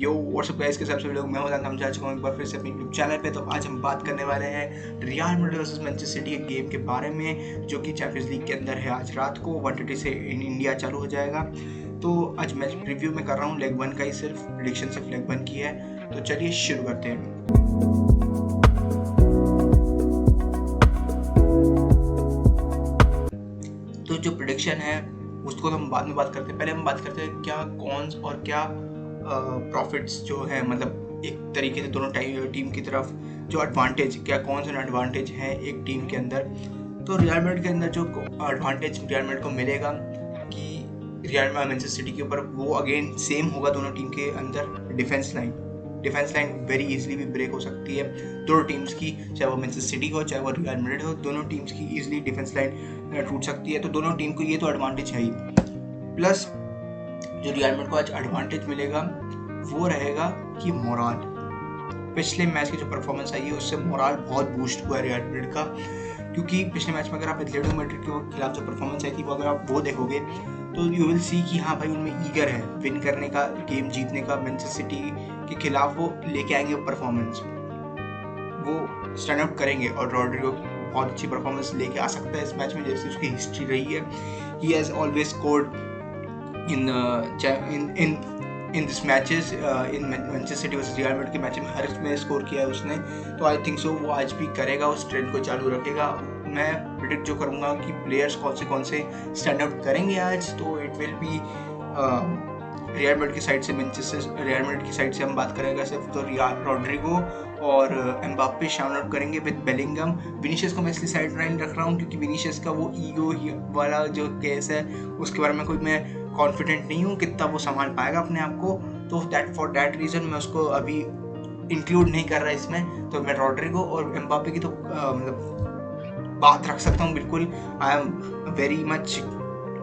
यो WhatsApp guys के सबसे लोग मैं हम जा चुका हूँ एक बार फिर से अपने यूट्यूब चैनल पे। तो आज हम बात करने वाले हैं real Madrid versus Manchester city के गेम के बारे में, जो कि चैंपियंस लीग के अंदर है। आज रात को 1:30 से इन इंडिया चालू हो जाएगा। तो आज मैच प्रीव्यू में कर रहा हूँ लेग 1 का ही, सिर्फ प्रेडिक्शन सिर्फ लेग 1 की है। तो चलिए शुरू करते हैं। तो जो प्रेडिक्शन है उसको हम बाद में बात करते हैं। पहले हम बात करते हैं क्या कॉन्स और क्या प्रॉफिट्स जो है, मतलब एक तरीके से दोनों टीम की तरफ जो एडवांटेज, क्या कौन सा एडवांटेज है एक टीम के अंदर। तो रियल मैड्रिड के अंदर जो एडवांटेज रियल मैड्रिड को मिलेगा कि रियल मैनचेस्टर सिटी के ऊपर वो अगेन सेम होगा दोनों टीम के अंदर। डिफेंस लाइन वेरी इजीली भी ब्रेक हो सकती है दोनों टीम्स की, चाहे वो मैनचेस्टर सिटी हो चाहे वो रियल मैड्रिड हो। दोनों टीम्स की इजीली डिफेंस लाइन टूट सकती है। तो दोनों टीम को ये तो एडवांटेज है ही। प्लस जो रियल मैड्रिड को आज एडवांटेज मिलेगा वो रहेगा कि मोराल। पिछले मैच की जो परफॉर्मेंस आई है उससे मोराल बहुत बूस्ट हुआ है रियल मैड्रिड का, क्योंकि पिछले मैच में अगर आप एटलेटिको मैड्रिड के खिलाफ जो परफॉर्मेंस आई थी वो अगर आप वो देखोगे तो यू विल सी कि हाँ भाई उनमें ईगर है विन करने का, गेम जीतने का। मैनचेस्टर सिटी के खिलाफ वो लेके आएंगे परफॉर्मेंस, वो स्टैंड आउट करेंगे। और रॉड्रिगो बहुत अच्छी परफॉर्मेंस लेके आ सकता है इस मैच में, जैसे उसकी हिस्ट्री रही है। He has always scored in this matches, in Manchester city versus real Madrid के मैच में हर इसमें स्कोर किया है उसने। तो आई थिंक सो वो आज भी करेगा, उस ट्रेंड को चालू रखेगा। मैं प्रेडिक्ट जो करूँगा कि प्लेयर्स कौन से स्टैंड आउट करेंगे आज, तो it will be real Madrid की साइड से रियल मैड्रिड की साइड से हम बात करेंगे सिर्फ, तो रॉड्रिगो और एम्बाप्पे शाउट आउट करेंगे विद बेलिंगम। विनीशियस को मैं इसलिए साइड लाइन रख रहा हूँ क्योंकि विनीशियस का वो ईगो वाला जो केस है उसके बारे में कोई मैं कॉन्फिडेंट नहीं हूँ कितना वो संभाल पाएगा अपने आप को। तो फॉर दैट रीज़न मैं उसको अभी इंक्लूड नहीं कर रहा इसमें। तो मैं रॉड्रिगो और एम्बाप्पे की तो मतलब बात रख सकता हूँ बिल्कुल। I am very much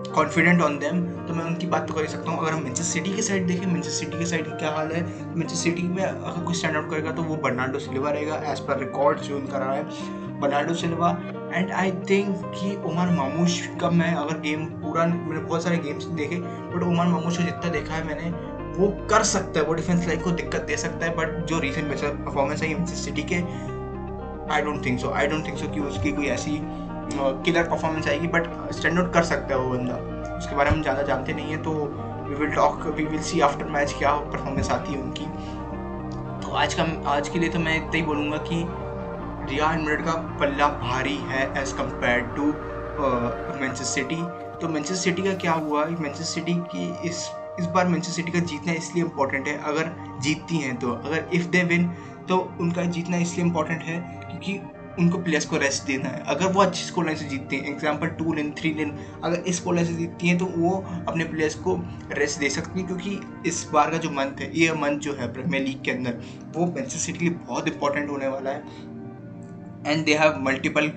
confident on them, तो मैं उनकी बात तो कर ही सकता हूँ। अगर हम मैनचेस्टर सिटी की साइड देखें, मैनचेस्टर सिटी की साइड की क्या हाल है, मैनचेस्टर सिटी में अगर कोई स्टैंड आउट करेगा तो वो बर्नार्डो सिल्वा रहेगा एज पर रिकॉर्ड जो उनका रहा है, Bernardo Silva. And I think कि उमर मामूश का मैं अगर गेम पूरा, मैंने बहुत सारे गेम्स देखे बट उमर मामूश को जितना देखा है मैंने, वो कर सकता है, वो डिफेंस लाइन को दिक्कत दे सकता है। बट जो रिसेंट परफॉर्मेंस है मैनचेस्टर सिटी के, आई डोंट थिंक सो कि उसकी कोई ऐसी किलर परफॉर्मेंस आएगी, बट स्टैंड आउट कर सकता है वो बंदा। उसके बारे में ज़्यादा जानते नहीं है, तो we will see after match क्या परफॉर्मेंस आती है उनकी। तो आज के लिए तो मैं इतना ही बोलूँगा कि रियल मैड्रिड का पल्ला भारी है as compare to Manchester City. तो मैनचेस्टर सिटी का क्या हुआ, मैनचेस्टर सिटी की इस बार मैनचेस्टर सिटी का जीतना इसलिए इम्पोर्टेंट है, अगर जीतती हैं तो, अगर इफ़ दे विन तो उनका जीतना इसलिए इम्पोर्टेंट है क्योंकि उनको प्लेयर्स को रेस्ट देना है। अगर वो अच्छी स्कोर लाइन से जीतते हैं, एग्जाम्पल 2-0 3-0, अगर इस स्कोर लाइन से जीतती हैं तो वो अपने प्लेयर्स को रेस्ट दे सकती हैं, क्योंकि इस बार का जो मंथ है, ये मंथ जो है प्रीमियर लीग के अंदर, वो मैनचेस्टर सिटी के लिए बहुत इंपॉर्टेंट होने वाला है। And they have multiple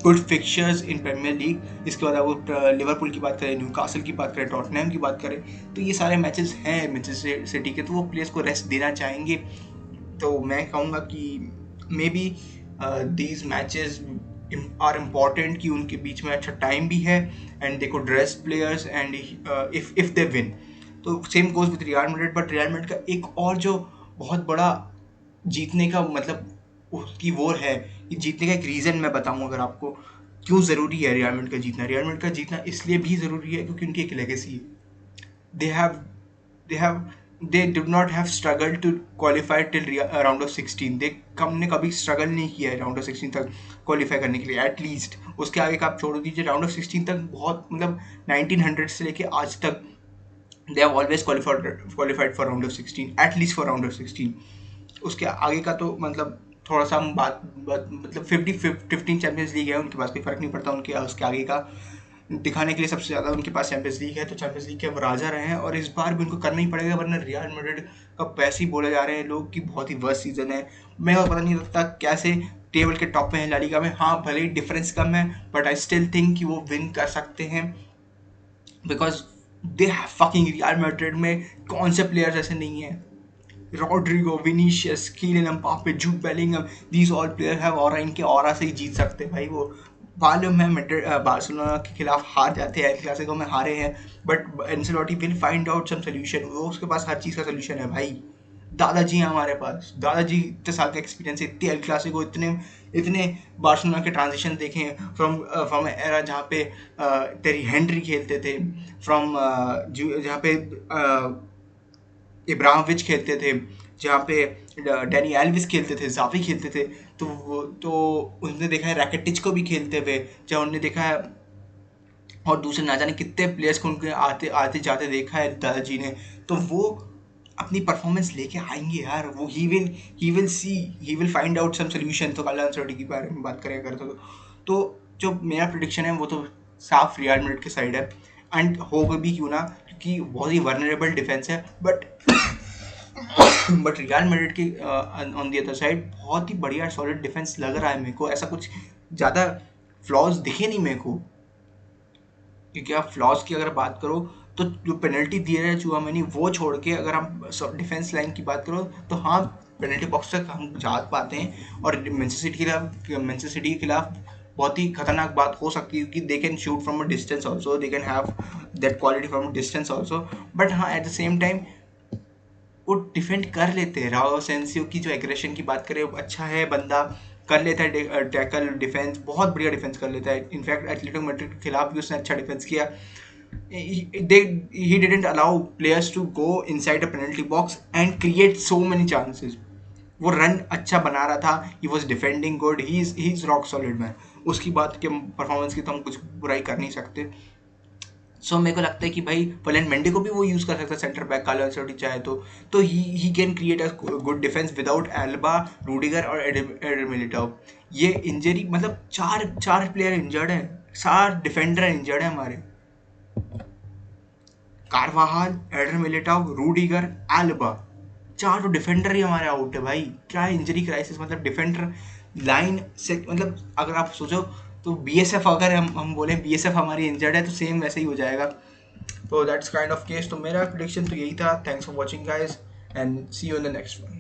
good fixtures in Premier League. इसके बाद वो लिवरपूल की बात करें, न्यूकासल की बात करें, टॉटनहम की बात करें, तो ये सारे मैचेस हैं मैनचेस्टर सिटी के, तो वो प्लेयर्स को रेस्ट देना चाहेंगे। तो मैं कहूँगा कि maybe these matches are important, कि उनके बीच में अच्छा टाइम भी है and they could rest players and if they win. तो same goes with Real Madrid. But Real Madrid का एक और जो बहुत बड़ा जीतने का मतलब उसकी वो है, कि जीतने का एक रीज़न मैं बताऊँ अगर आपको, क्यों ज़रूरी है रियल मैड्रिड का जीतना। रियल मैड्रिड का जीतना इसलिए भी ज़रूरी है क्योंकि उनकी एक लेगेसी है। they did not have struggled to qualify till round of 16. ने कभी स्ट्रगल नहीं किया है राउंड ऑफ 16 तक क्वालिफाई करने के लिए एटलीस्ट। उसके आगे का आप छोड़ दीजिए, राउंड ऑफ 16 तक बहुत मतलब 1900 से लेके आज तक they have always qualified for round of 16, at least for round of 16। उसके आगे का तो मतलब थोड़ा सा हम बात मतलब 15 चैंपियंस लीग है उनके पास, कोई फर्क नहीं पड़ता उनके उसके आगे का दिखाने के लिए। सबसे ज़्यादा उनके पास चैंपियंस लीग है, तो चैंपियंस लीग के अब राजा रहे हैं और इस बार भी उनको करना ही पड़ेगा, वरना रियल मैड्रिड का पैसे ही बोले जा रहे हैं लोग कि बहुत ही वर्स्ट सीजन है। मैं पता नहीं लगता कैसे टेबल के टॉप में है ला लीगा में। हाँ भले ही डिफरेंस कम है, बट आई स्टिल थिंक कि वो विन कर सकते हैं, because they have fucking Real Madrid में कौन से प्लेयर्स ऐसे नहीं हैं। Rodrygo, Vinicius, Kylian Mbappe, Jude Bellingham, these all player have aura, इनके ऑरा से ही जीत सकते हैं भाई वो। मालूम है मैड्रिड बार्सिलोना के खिलाफ हार जाते हैं, एल क्लासिको में हारे हैं, but Ancelotti will find out some solution. वो उसके पास हर चीज़ का सोल्यूशन है भाई। दादाजी हैं हमारे पास, दादाजी इतने साल का एक्सपीरियंस है, इतने एल क्लासिको, इतने इतने बार्सिलोना के ट्रांजिशन देखे हैं, फ्रॉम एरा जहाँ पे टेरी हेनरी खेलते थे, फ्रॉम जहाँ पे इब्राहिमोविच खेलते थे, जहाँ पे डैनी एल्विस खेलते थे, जावी खेलते थे, तो उनने देखा है रैकेटिच को भी खेलते हुए, जहाँ उनने देखा है, और दूसरे ना जाने कितने प्लेयर्स को उनके आते आते जाते देखा है दादाजी ने। तो वो अपनी परफॉर्मेंस लेके आएंगे यार, वो ही will find out some solution. तो कार्लो एंसेलोटी की बारे में बात करें अगर तो जो मेरा प्रिडिक्शन है वो तो साफ रियल मैड्रिड के साइड है, एंड होगा भी क्यों ना, क्योंकि बहुत ही वर्नरेबल डिफेंस है, बट रियल मैड्रिड की ऑन दी अदर साइड बहुत ही बढ़िया सॉलिड डिफेंस लग रहा है मेरे को। ऐसा कुछ ज़्यादा फ्लॉज दिखे नहीं मेरे को, क्योंकि आप फ्लॉज की अगर बात करो तो जो पेनल्टी दिए रहे चुआमेनी वो छोड़ के अगर हम डिफेंस लाइन की बात करो तो हाँ, पेनल्टी बॉक्स तक हम जा पाते हैं, और मैनचेस्टर सिटी के खिलाफ बहुत ही खतरनाक बात हो सकती है, क्योंकि they can shoot from a distance also, they can have that quality from a distance also, but हाँ एट द सेम टाइम वो डिफेंड कर लेते हैं। राओ सेंसियो की जो एग्रेशन की बात करें, अच्छा है बंदा, कर लेता है टैकल, डिफेंस बहुत बढ़िया डिफेंस कर लेता है। इनफैक्ट एथलेटिको मैड्रिड के खिलाफ भी उसने अच्छा डिफेंस किया। he didn't allow players to go inside a penalty box and create so many chances. वो रन अच्छा बना रहा था, he was defending good, he is rock solid man. उसकी बात के परफॉर्मेंस की तो हम कुछ बुराई कर नहीं सकते। सो मेरे को लगता है कि भाई फर्लैंड मेंडी को भी वो यूज़ कर सकता है सेंटर बैक, कार्लो एंसेलोटी चाहे तो he can create a good defence without Elba, Rudiger और एडर मिलिटाओ। ये इंजरी मतलब चार प्लेयर इंजर्ड है, 4 डिफेंडर इंजर्ड है हमारे, Carvajal, Eder Militao, Rudiger, Alaba, 4 defender ही हमारे आउट है भाई। क्या इंजरी क्राइसिस, मतलब डिफेंडर लाइन से, मतलब अगर आप सोचो तो बीएसएफ, अगर हम बोले बीएसएफ हमारी इंजर्ड है तो सेम वैसे ही हो जाएगा। तो दैट्स काइंड ऑफ केस। तो मेरा प्रेडिक्शन तो यही था। Thanks for watching guys, and see you in the next one.